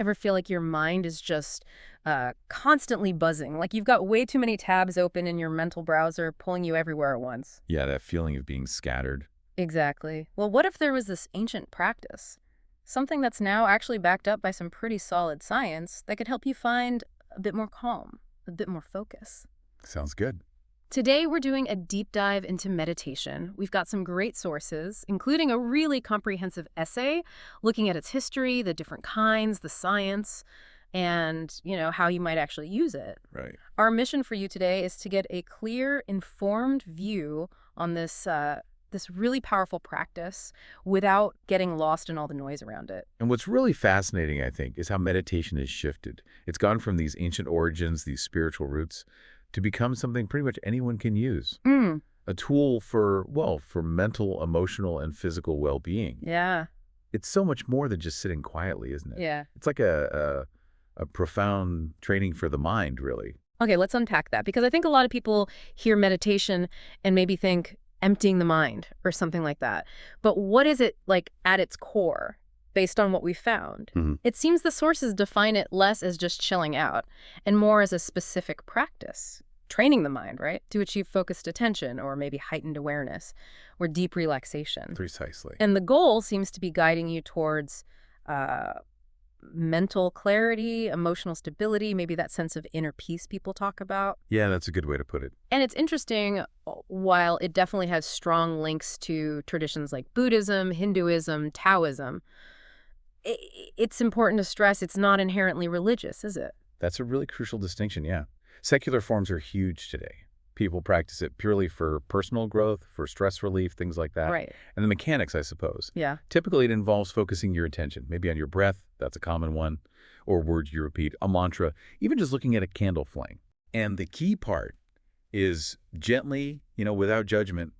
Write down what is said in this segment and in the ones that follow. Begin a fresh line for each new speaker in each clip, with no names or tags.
Ever feel like your mind is just constantly buzzing? Like you've got way too many tabs open in your mental browser pulling you everywhere at once?
Yeah, that feeling of being scattered.
Exactly. Well, what if there was this ancient practice? Something that's now actually backed up by some pretty solid science that could help you find a bit more calm, a bit more focus.
Sounds good.
Today, we're doing a deep dive into meditation. We've got some great sources, including a really comprehensive essay looking at its history, the different kinds, the science, and, how you might actually use it.
Right.
Our mission for you today is to get a clear, informed view on this really powerful practice without getting lost in all the noise around it.
And what's really fascinating, I think, is how meditation has shifted. It's gone from these ancient origins, these spiritual roots, to become something pretty much anyone can use.
Mm,
A tool for, well, for mental, emotional, and physical well-being.
yeah,
It's so much more than just sitting quietly, isn't it?
yeah.
It's like a profound training for the mind, really.
Okay, let's unpack that because I think a lot of people hear meditation and maybe think emptying the mind or something like that. But what is it like at its core based on what we found?
Mhm.
It seems the sources define it less as just chilling out and more as a specific practice, training the mind, right? To achieve focused attention or maybe heightened awareness or deep relaxation.
Precisely.
And the goal seems to be guiding you towards uh, mental clarity, emotional stability, maybe that sense of inner peace people talk about.
Yeah, that's a good way to put it.
And it's interesting, while it definitely has strong links to traditions like Buddhism, Hinduism, Taoism, it's important to stress it's not inherently religious, is it?
That's a really crucial distinction, yeah. Secular forms are huge today. People practice it purely for personal growth, for stress relief, things like that.
Right.
And the mechanics, I suppose.
Yeah.
Typically, it involves focusing your attention, maybe on your breath, that's a common one, or words you repeat, a mantra, even just looking at a candle flame. And the key part is gently, without judgment,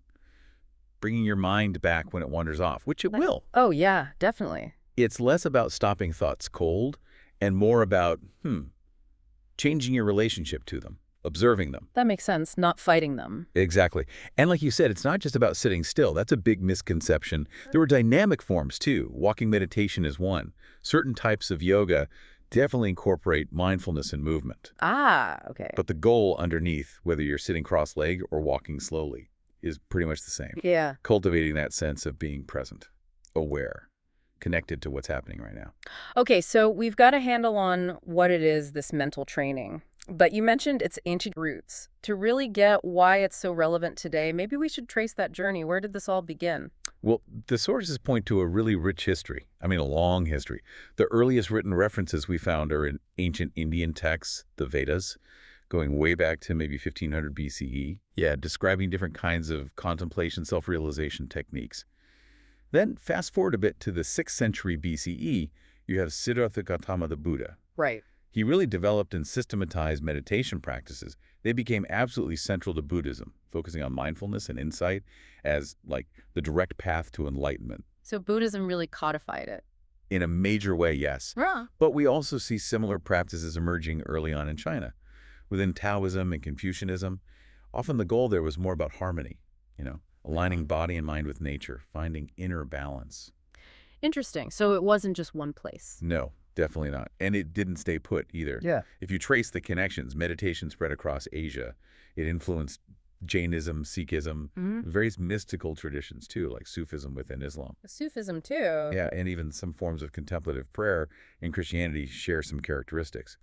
bringing your mind back when it wanders off, which it will.
Oh, yeah, definitely.
It's less about stopping thoughts cold and more about, changing your relationship to them, observing them.
That makes sense, not fighting them.
Exactly. And like you said, it's not just about sitting still. That's a big misconception. There are dynamic forms too. Walking meditation is one. Certain types of yoga definitely incorporate mindfulness and movement.
Ah, okay.
But the goal underneath, whether you're sitting cross-legged or walking slowly, is pretty much the same.
Yeah.
Cultivating that sense of being present, aware, connected to what's happening right now.
Okay, so we've got a handle on what it is, this mental training. But you mentioned its ancient roots. To really get why it's so relevant today, maybe we should trace that journey. Where did this all begin?
Well, the sources point to a really rich history. I mean, a long history. The earliest written references we found are in ancient Indian texts, the Vedas, going way back to maybe 1500 BCE. Yeah, describing different kinds of contemplation, self-realization techniques. Then fast forward a bit to the 6th century BCE, you have Siddhartha Gautama the Buddha.
Right.
He really developed and systematized meditation practices. They became absolutely central to Buddhism, focusing on mindfulness and insight as like the direct path to enlightenment.
So Buddhism really codified it.
In a major way, yes.
Yeah.
But we also see similar practices emerging early on in China. Within Taoism and Confucianism, often the goal there was more about harmony, aligning body and mind with nature, finding inner balance.
Interesting. So it wasn't just one place.
No, definitely not. And it didn't stay put either.
Yeah.
If you trace the connections, meditation spread across Asia. It influenced Jainism, Sikhism, various mystical traditions too, like Sufism within Islam.
Sufism too.
Yeah, and even some forms of contemplative prayer in Christianity share some characteristics.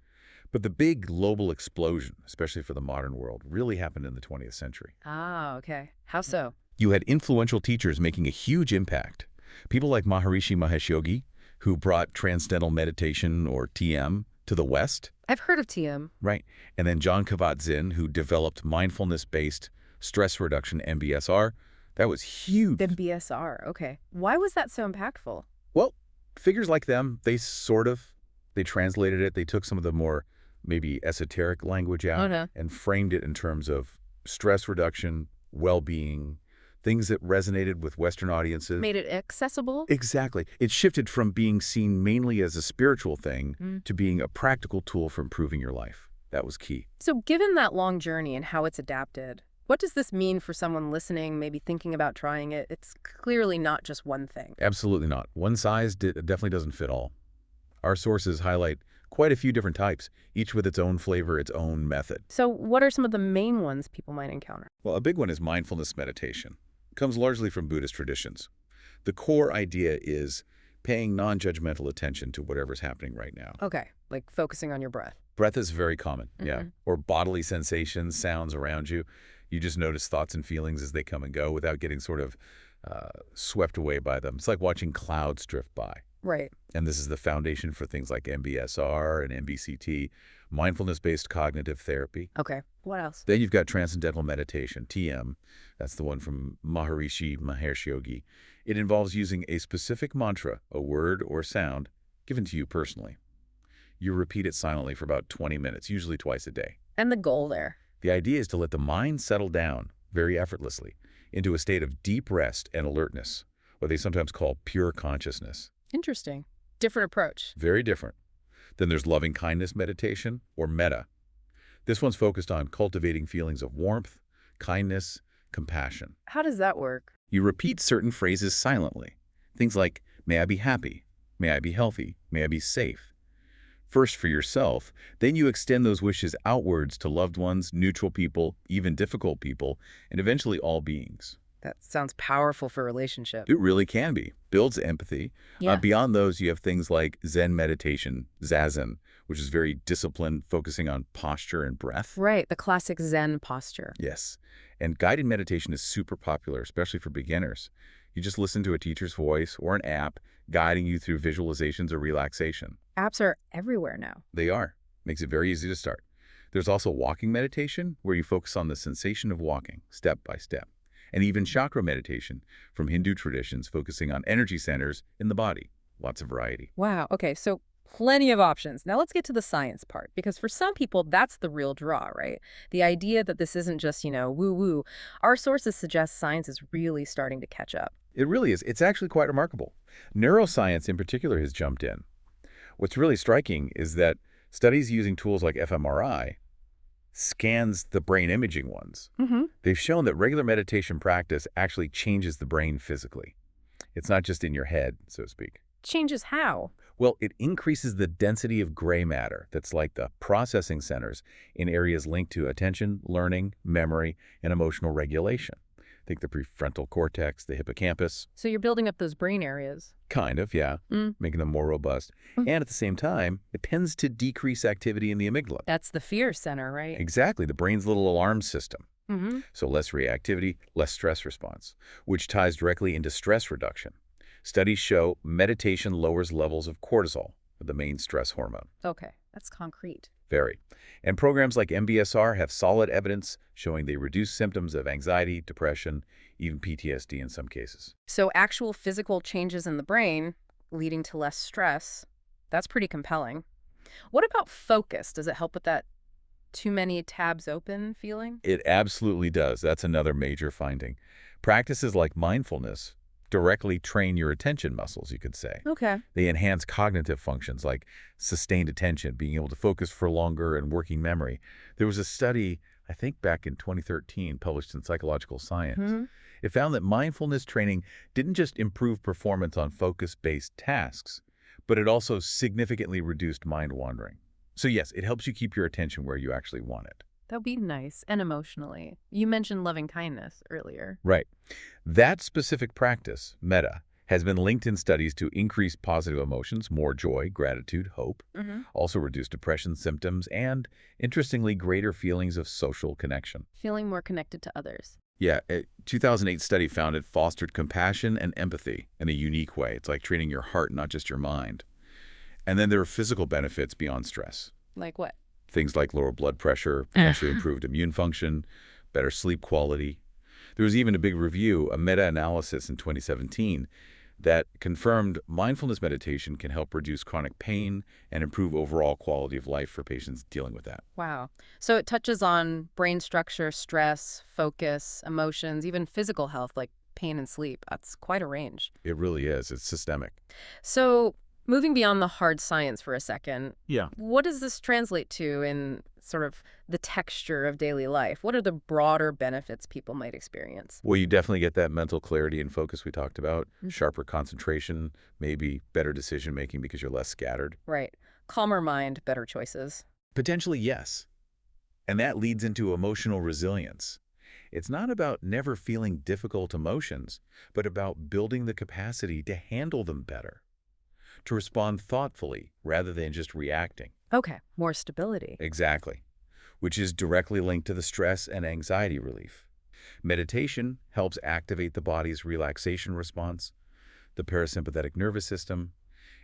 But the big global explosion, especially for the modern world, really happened in the 20th century.
Ah, okay. How so?
You had influential teachers making a huge impact. People like Maharishi Mahesh Yogi, who brought Transcendental Meditation, or TM, to the West.
I've heard of TM.
Right. And then John Kabat-Zinn, who developed mindfulness-based stress reduction, MBSR. That was huge.
The BSR. Okay. Why was that so impactful?
Well, figures like them, they translated it. They took some of the more maybe esoteric language out
no.
and framed it in terms of stress reduction, well-being, things that resonated with Western audiences.
Made it accessible?
Exactly. It shifted from being seen mainly as a spiritual thing to being a practical tool for improving your life. That was key.
So given that long journey and how it's adapted, what does this mean for someone listening, maybe thinking about trying it? It's clearly not just one thing.
Absolutely not. One size definitely doesn't fit all. Our sources highlight quite a few different types, each with its own flavor, its own method.
So what are some of the main ones people might encounter?
Well, a big one is mindfulness meditation. It comes largely from Buddhist traditions. The core idea is paying non-judgmental attention to whatever's happening right now.
Okay, like focusing on your breath.
Breath is very common, yeah. Or bodily sensations, sounds around you. You just notice thoughts and feelings as they come and go without getting sort of swept away by them. It's like watching clouds drift by.
Right.
And this is the foundation for things like MBSR and MBCT, mindfulness-based cognitive therapy.
Okay. What else?
Then you've got transcendental meditation, TM. That's the one from Maharishi Mahesh Yogi. It involves using a specific mantra, a word or sound, given to you personally. You repeat it silently for about 20 minutes, usually twice a day.
And the goal there?
The idea is to let the mind settle down, very effortlessly, into a state of deep rest and alertness, what they sometimes call pure consciousness.
Interesting. Different approach.
Very different. Then there's loving kindness meditation, or metta. This one's focused on cultivating feelings of warmth, kindness, compassion.
How does that work?
You repeat certain phrases silently. Things like, may I be happy, may I be healthy, may I be safe. First for yourself, then you extend those wishes outwards to loved ones, neutral people, even difficult people, and eventually all beings.
That sounds powerful for relationships.
It really can be. Builds empathy.
Yeah.
Beyond those, you have things like Zen meditation, Zazen, which is very disciplined, focusing on posture and breath.
Right, the classic Zen posture.
Yes. And guided meditation is super popular, especially for beginners. You just listen to a teacher's voice or an app guiding you through visualizations or relaxation.
Apps are everywhere now.
They are. Makes it very easy to start. There's also walking meditation, where you focus on the sensation of walking, step by step. And even chakra meditation from Hindu traditions, focusing on energy centers in the body. Lots of variety.
Wow. Okay, so plenty of options. Now let's get to the science part, because for some people, that's the real draw, right? The idea that this isn't just, woo-woo. Our sources suggest science is really starting to catch up.
It really is. It's actually quite remarkable. Neuroscience in particular has jumped in. What's really striking is that studies using tools like fMRI scans the brain imaging ones. They've shown that regular meditation practice actually changes the brain physically. It's not just in your head, so to speak.
Changes how?
Well, it increases the density of gray matter that's like the processing centers in areas linked to attention, learning, memory, and emotional regulation. Think the prefrontal cortex, the hippocampus.
So you're building up those brain areas.
Kind of, yeah, making them more robust. And at the same time, it tends to decrease activity in the amygdala.
That's the fear center, right?
Exactly, the brain's little alarm system. So less reactivity, less stress response, which ties directly into stress reduction. Studies show meditation lowers levels of cortisol, the main stress hormone.
Okay, that's concrete.
Very. And programs like MBSR have solid evidence showing they reduce symptoms of anxiety, depression, even PTSD in some cases.
So actual physical changes in the brain leading to less stress, that's pretty compelling. What about focus? Does it help with that too many tabs open feeling?
It absolutely does. That's another major finding. Practices like mindfulness directly train your attention muscles, you could say.
Okay.
They enhance cognitive functions like sustained attention, being able to focus for longer, and working memory. There was a study, I think back in 2013, published in Psychological Science. It found that mindfulness training didn't just improve performance on focus-based tasks, but it also significantly reduced mind wandering. So yes, it helps you keep your attention where you actually want it.
That would be nice. And emotionally. You mentioned loving kindness earlier.
Right. That specific practice, metta, has been linked in studies to increase positive emotions, more joy, gratitude, hope, also reduce depression symptoms, and, interestingly, greater feelings of social connection.
Feeling more connected to others.
Yeah, a 2008 study found it fostered compassion and empathy in a unique way. It's like training your heart, not just your mind. And then there are physical benefits beyond stress.
Like what?
Things like lower blood pressure, potentially improved immune function, better sleep quality. There was even a big review, a meta-analysis in 2017, that confirmed mindfulness meditation can help reduce chronic pain and improve overall quality of life for patients dealing with that.
Wow. So it touches on brain structure, stress, focus, emotions, even physical health like pain and sleep. That's quite a range.
It really is. It's systemic.
So moving beyond the hard science for a second,
Yeah.
what does this translate to in sort of the texture of daily life? What are the broader benefits people might experience?
Well, you definitely get that mental clarity and focus we talked about,
Mm.
sharper concentration, maybe better decision making because you're less scattered.
Right. Calmer mind, better choices.
Potentially, yes. And that leads into emotional resilience. It's not about never feeling difficult emotions, but about building the capacity to handle them better, to respond thoughtfully rather than just reacting.
Okay. More stability.
Exactly. Which is directly linked to the stress and anxiety relief. Meditation helps activate the body's relaxation response, the parasympathetic nervous system.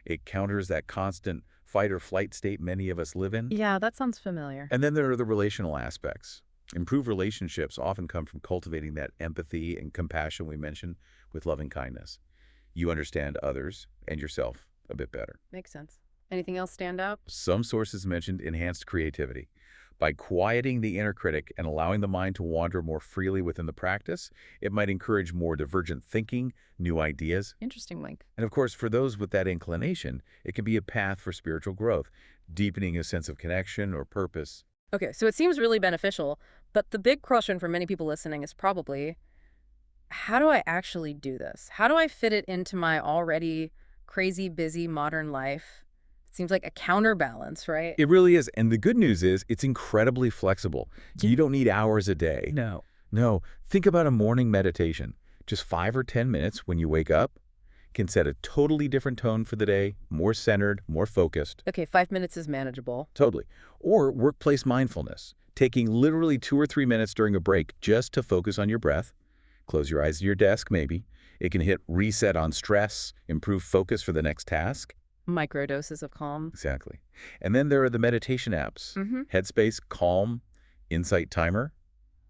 It counters that constant fight or flight state many of us live in.
Yeah, that sounds familiar.
And then there are the relational aspects. Improved relationships often come from cultivating that empathy and compassion we mentioned with loving kindness. You understand others and yourself a bit better.
Makes sense. Anything else stand out?
Some sources mentioned enhanced creativity. By quieting the inner critic and allowing the mind to wander more freely within the practice, it might encourage more divergent thinking, new ideas.
Interesting link.
And of course, for those with that inclination, it can be a path for spiritual growth, deepening a sense of connection or purpose.
Okay, so it seems really beneficial, but the big question for many people listening is probably, how do I actually do this? How do I fit it into my already crazy, busy modern life? It seems like a counterbalance, right?
It really is. And the good news is it's incredibly flexible. You don't need hours a day.
No.
No, think about a morning meditation. Just 5 or 10 minutes when you wake up can set a totally different tone for the day, more centered, more focused.
Okay, 5 minutes is manageable.
Totally. Or workplace mindfulness, taking literally 2 or 3 minutes during a break just to focus on your breath. Close your eyes at your desk, maybe. It can hit reset on stress, improve focus for the next task.
Microdoses of calm.
Exactly. And then there are the meditation apps.
Mm-hmm.
Headspace, Calm, Insight Timer.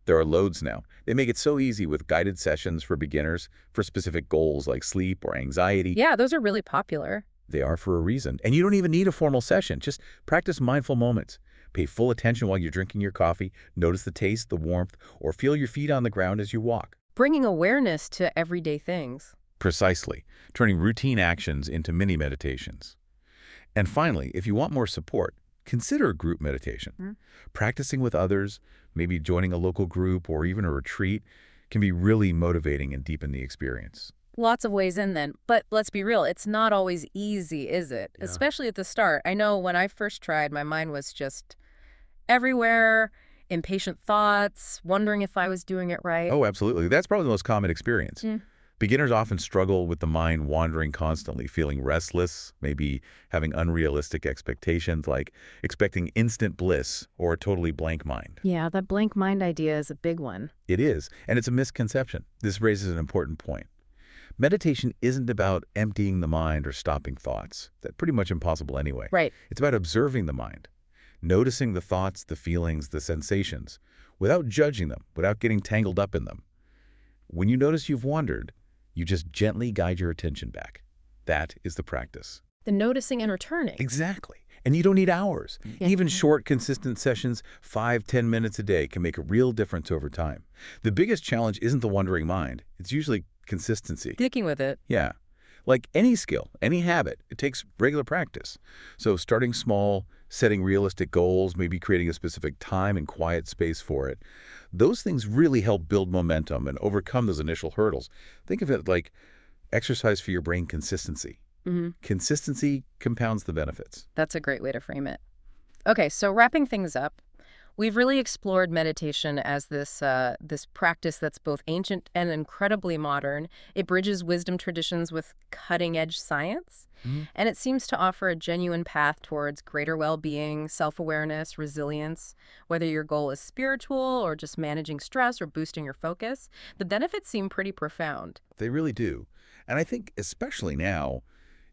There are loads now. They make it so easy with guided sessions for beginners for specific goals like sleep or anxiety.
Yeah, those are really popular.
They are for a reason. And you don't even need a formal session. Just practice mindful moments. Pay full attention while you're drinking your coffee. Notice the taste, the warmth, or feel your feet on the ground as you walk.
Bringing awareness to everyday things.
Precisely. Turning routine actions into mini meditations. And finally, if you want more support, consider a group meditation.
Hmm.
Practicing with others, maybe joining a local group or even a retreat, can be really motivating and deepen the experience.
Lots of ways in then, but let's be real, it's not always easy, is it?
Yeah.
Especially at the start. I know when I first tried, my mind was just everywhere, impatient thoughts, wondering if I was doing it right.
Oh, absolutely. That's probably the most common experience.
Mm.
Beginners often struggle with the mind wandering constantly, feeling restless, maybe having unrealistic expectations like expecting instant bliss or a totally blank mind.
Yeah, that blank mind idea is a big one.
It is, and it's a misconception. This raises an important point. Meditation isn't about emptying the mind or stopping thoughts. That's pretty much impossible anyway.
Right.
It's about observing the mind, noticing the thoughts, the feelings, the sensations, without judging them, without getting tangled up in them. When you notice you've wandered, you just gently guide your attention back. That is the practice.
The noticing and returning.
Exactly. And you don't need hours.
Yeah.
Even short, consistent sessions, 5-10 minutes a day, can make a real difference over time. The biggest challenge isn't the wandering mind. It's usually consistency.
Sticking with it.
Yeah. Like any skill, any habit, it takes regular practice. So starting small, setting realistic goals, maybe creating a specific time and quiet space for it, those things really help build momentum and overcome those initial hurdles. Think of it like exercise for your brain consistency.
Mm-hmm.
Consistency compounds the benefits.
That's a great way to frame it. Okay, so wrapping things up, we've really explored meditation as this practice that's both ancient and incredibly modern. It bridges wisdom traditions with cutting-edge science, and it seems to offer a genuine path towards greater well-being, self-awareness, resilience. Whether your goal is spiritual or just managing stress or boosting your focus, the benefits seem pretty profound.
They really do. And I think especially now,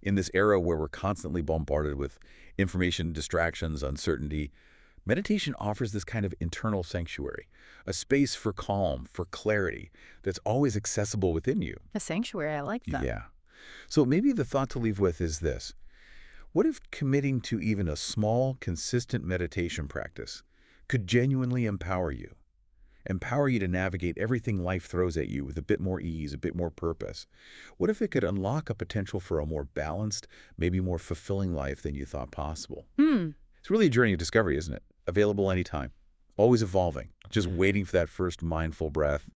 in this era where we're constantly bombarded with information, distractions, uncertainty, meditation offers this kind of internal sanctuary, a space for calm, for clarity, that's always accessible within you.
A sanctuary, I like that.
Yeah. So maybe the thought to leave with is this. What if committing to even a small, consistent meditation practice could genuinely empower you? Empower you to navigate everything life throws at you with a bit more ease, a bit more purpose. What if it could unlock a potential for a more balanced, maybe more fulfilling life than you thought possible? It's really a journey of discovery, isn't it? available anytime, always evolving, just waiting for that first mindful breath.